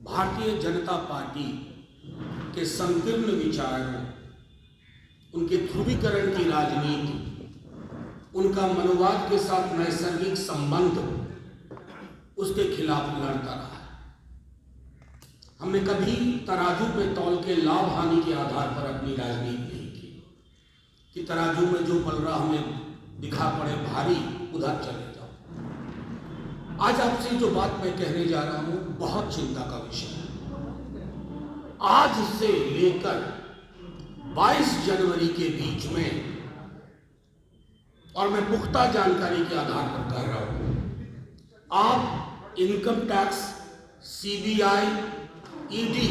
Bharatiya Janata party के संकीर्ण विचारों, उनके ध्रुवीकरण की राजनीति, उनका मनोवाद के साथ नैसर्गिक संबंध, उसके खिलाफ लड़ता रहा है। हमने कभी तराजू पे तौल के लाभ हानि के आधार पर अपनी राजनीति नहीं की कि तराजू में जो पल रहा हमें दिखा पड़े भारी, उधर चले जाओ। आज आपसे जो बात मैं कहने जा रहा हूं बहुत चिंता का विषय है। आज से लेकर 22 जनवरी के बीच में, और मैं पुख्ता जानकारी के आधार पर कर रहा हूं, आप इनकम टैक्स, सीबीआई, ईडी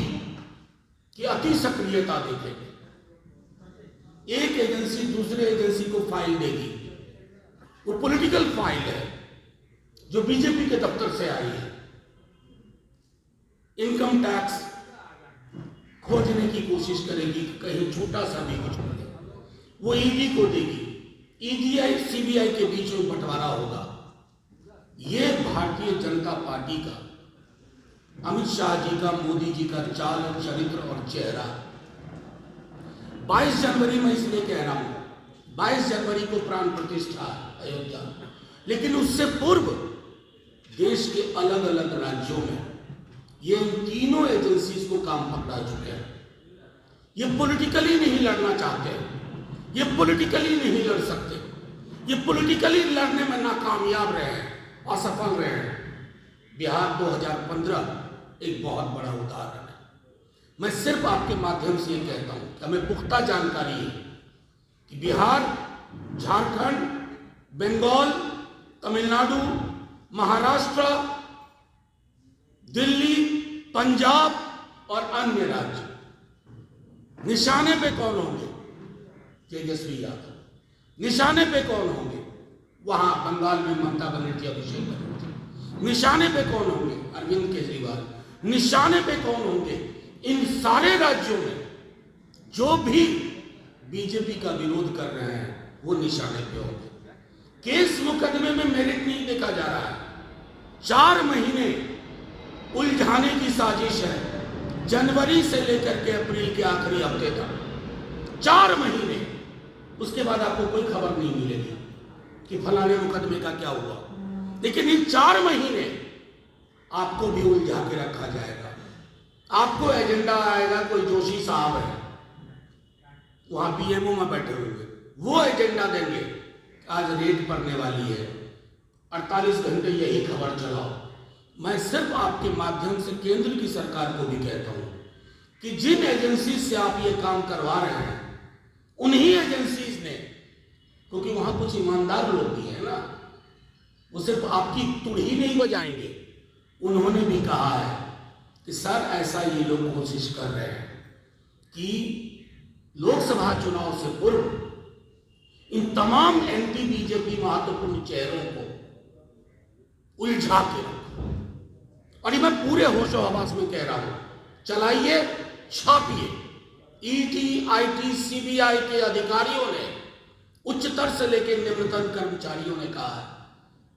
की अति सक्रियता देखेंगे। एक एजेंसी दूसरे एजेंसी को फाइल देगी, वो पॉलिटिकल फाइल है जो बीजेपी के दफ्तर से आई है। इनकम टैक्स खोजने की कोशिश करेगी, कहीं छोटा सा भी कुछ मिले, वो ईडी को देगी। ईडी सीबीआई के बीच में बंटवारा होगा। ये भारतीय जनता पार्टी का, अमित शाह जी का, मोदी जी का चाल, चरित्र और चेहरा। 22 जनवरी में इसलिए कह रहा हूं, 22 जनवरी को प्राण प्रतिष्ठा अयोध्या, लेकिन उससे पूर्व देश के अलग अलग राज्यों में ये तीनों एजेंसीज को काम पकड़ा चुके हैं। ये पॉलिटिकली नहीं लड़ना चाहते, ये पॉलिटिकली नहीं लड़ सकते, ये पॉलिटिकली लड़ने में नाकामयाब रहे हैं, असफल रहे हैं। बिहार 2015 एक बहुत बड़ा उदाहरण है। मैं सिर्फ आपके माध्यम से ये कहता हूं कि हमें पुख्ता जानकारी है कि बिहार, झारखंड, बंगाल, तमिलनाडु, महाराष्ट्र, दिल्ली, पंजाब और अन्य राज्य, निशाने पे कौन होंगे? तेजस्वी यादव। निशाने पे कौन होंगे? वहां बंगाल में ममता बनर्जी, अभिषेक बनर्जी। निशाने पे कौन होंगे? अरविंद केजरीवाल। निशाने पे कौन होंगे? इन सारे राज्यों में जो भी बीजेपी का विरोध कर रहे हैं वो निशाने पे होंगे। केस मुकदमे में मेरिट नहीं देखा जा रहा है। 4 महीने उलझाने की साजिश है, जनवरी से लेकर के अप्रैल के आखिरी हफ्ते तक 4 महीने। उसके बाद आपको कोई खबर नहीं मिलेगी कि फलाने मुकदमे का क्या हुआ, लेकिन इन 4 महीने आपको भी उलझा के रखा जाएगा। आपको एजेंडा आएगा, कोई जोशी साहब है वहां पीएमओ में बैठे हुए, वो एजेंडा देंगे, आज रेड पड़ने वाली है, 48 घंटे यही खबर चलाओ। मैं सिर्फ आपके माध्यम से केंद्र की सरकार को भी कहता हूं कि जिन एजेंसी से आप ये काम करवा रहे हैं, उन्हीं एजेंसीज ने, क्योंकि वहां कुछ ईमानदार लोग भी हैं ना, वो सिर्फ आपकी तुड़ी नहीं बजाएंगे। उन्होंने भी कहा है कि सर ऐसा ये लोग कोशिश कर रहे हैं कि लोकसभा चुनाव से पूर्व इन तमाम एंटी बीजेपी महत्वपूर्ण चेहरों को उलझा के रखो। और ये मैं पूरे होशो हवास में कह रहा हूं, चलाइए, छापिए। ईडी, आईटी, सीबीआई के अधिकारियों ने, उच्चतर से लेकर निम्नतम कर्मचारियों ने कहा है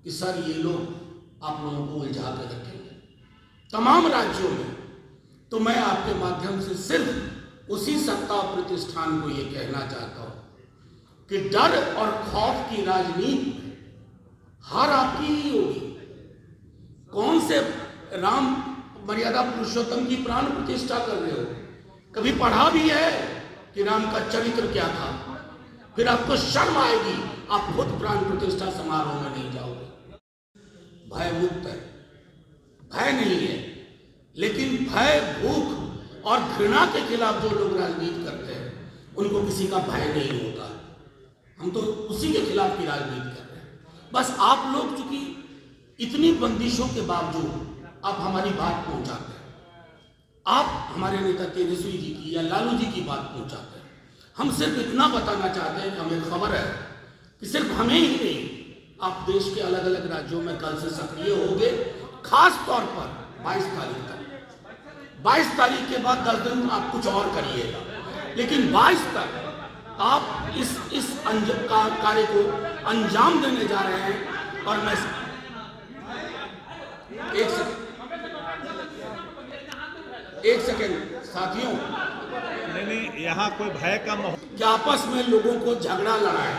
कि सर ये लोग आप लोगों को उलझा के रखेंगे तमाम राज्यों में। तो मैं आपके माध्यम से सिर्फ उसी सत्ता प्रतिष्ठान को ये कहना चाहता हूं कि डर और खौफ की राजनीति में हार आपकी ही होगी। कौन से राम मर्यादा पुरुषोत्तम की प्राण प्रतिष्ठा कर रहे हो? कभी पढ़ा भी है कि राम का चरित्र क्या था? फिर आपको शर्म आएगी, आप खुद प्राण प्रतिष्ठा समारोह में नहीं जाओगे। भय मुक्त है, भय नहीं है, लेकिन भय, भूख और घृणा के खिलाफ जो लोग राजनीति करते हैं उनको किसी का भय नहीं होता। हम तो उसी के खिलाफ की राजनीति कर रहे हैं। बस आप लोग चूंकि इतनी बंदिशों के बावजूद आप हमारी बात पहुंचाते हैं, आप हमारे नेता तेजस्वी जी की या लालू जी की बात पहुंचाते हैं। हम सिर्फ इतना बताना चाहते हैं कि हमें खबर है कि सिर्फ हमें ही नहीं, आप देश के अलग अलग राज्यों में कल से सक्रिय होंगे, खास तौर पर 22 तारीख तक। 22 तारीख के बाद 10 दिन आप कुछ और करिएगा, लेकिन 22 तक आप इस कार्य को अंजाम देने जा रहे हैं। और मैं एक सेकेंड साथियों, नहीं, यहाँ कोई भय का माहौल कि आपस में लोगों को झगड़ा लड़ाए,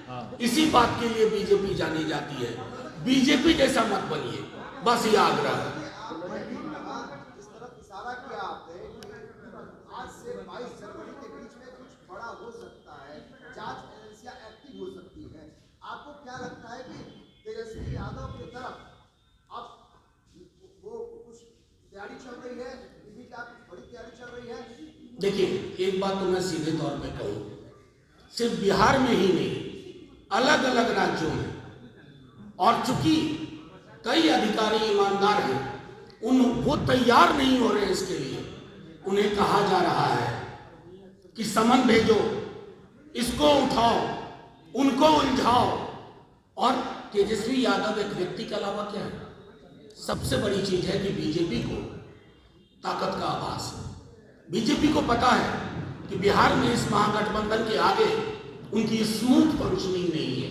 हाँ। इसी बात के लिए बीजेपी जानी जाती है। बीजेपी जैसा मत बनिए, बस ये आग्रह है। इस तरफ इशारा किया आपने कि आज से 22 जनवरी के बीच में कुछ बड़ा हो सकता है, जांच एजेंसियां एक्टिव हो सकती है। आपको क्या लगता है कि तेजस्वी यादव की तरफ अब वो कुछ तैयारी चल रही है, क्या कुछ बड़ी तैयारी चल रही है? देखिए, एक बात तो मैं सीधे तौर पे कहूँ, सिर्फ बिहार में ही नहीं, अलग अलग राज्यों में, और चूंकि कई अधिकारी ईमानदार हैं, वो तैयार नहीं हो रहे इसके लिए। उन्हें कहा जा रहा है कि समन भेजो, इसको उठाओ, उनको उलझाओ। और तेजस्वी यादव एक व्यक्ति के अलावा क्या है? सबसे बड़ी चीज है कि बीजेपी को ताकत का आभास है। बीजेपी को पता है कि बिहार में इस महागठबंधन के आगे उनकी स्मूथ फंक्शनिंग नहीं है।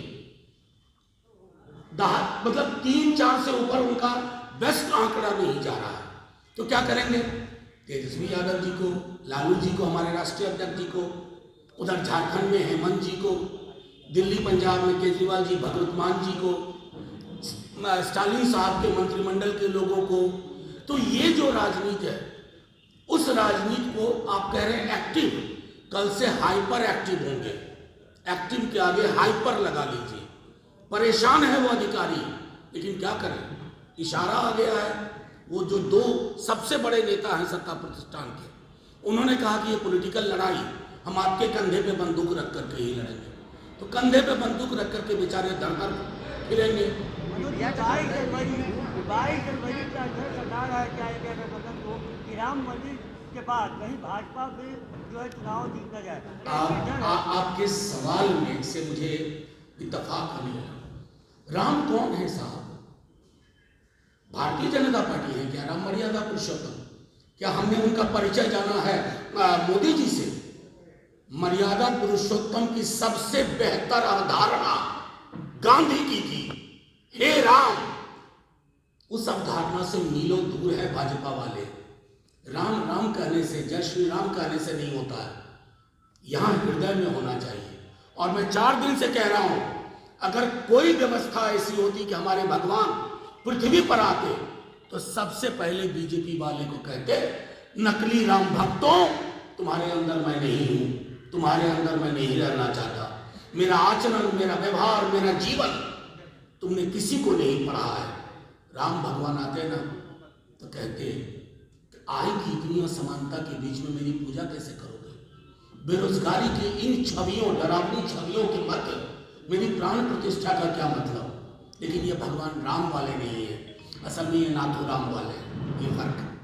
मतलब 3-4 से ऊपर उनका बेस्ट आंकड़ा नहीं जा रहा है। तो क्या करेंगे? तेजस्वी यादव जी को, लालू जी को, हमारे राष्ट्रीय अध्यक्ष जी को, उधर झारखंड में हेमंत जी को, दिल्ली पंजाब में केजरीवाल जी, भगवत मान जी को, स्टालिन साहब के मंत्रिमंडल के लोगों को। तो ये जो राजनीति है, उस राजनीति को आप कह रहे हैं एक्टिव, कल से हाइपर एक्टिव होंगे। एक्टिव के आगे हाइपर लगा लीजिए। परेशान है वो अधिकारी, लेकिन क्या करें, इशारा आ गया है। वो जो 2 सबसे बड़े नेता हैं सत्ता प्रतिष्ठान के, उन्होंने कहा कि ये पॉलिटिकल लड़ाई हम आपके कंधे पे बंदूक रख करके ही लड़ेंगे। तो कंधे पे बंदूक रख करके बेचारे दर फिरेंगे। 22 जनवरी का अध्यक्ष हटा रहा है क्या गठबंधन को कि राम मंदिर के बाद कहीं भाजपा से जो है चुनाव जीता जाए? आपके सवाल में से मुझे इत्तेफाक नहीं है। राम कौन है साहब? भारतीय जनता पार्टी है क्या राम मर्यादा पुरुषोत्तम? क्या हमने उनका परिचय जाना है मोदी जी से? मर्यादा पुरुषोत्तम की सबसे बेहतर अवधारणा गांधी की थी, हे राम। उस अवधारणा से मीलों दूर है भाजपा वाले। राम राम कहने से, जय श्री राम कहने से नहीं होता है, यहां हृदय में होना चाहिए। और मैं 4 दिन से कह रहा हूं, अगर कोई व्यवस्था ऐसी होती कि हमारे भगवान पृथ्वी पर आते, तो सबसे पहले बीजेपी वाले को कहते, नकली राम भक्तों, तुम्हारे अंदर मैं नहीं हूं, तुम्हारे अंदर मैं नहीं रहना चाहता। मेरा आचरण, मेरा व्यवहार, मेरा जीवन तुमने किसी को नहीं पढ़ा है। राम भगवान आते ना तो कहते, आय की इतनी असमानता के बीच में मेरी पूजा कैसे करोगे? बेरोजगारी की इन छवियों, डरावनी छवियों के मध्य मेरी प्राण प्रतिष्ठा का क्या मतलब? लेकिन ये भगवान राम वाले नहीं है, असल में ये नाथू राम वाले, ये फर्क है।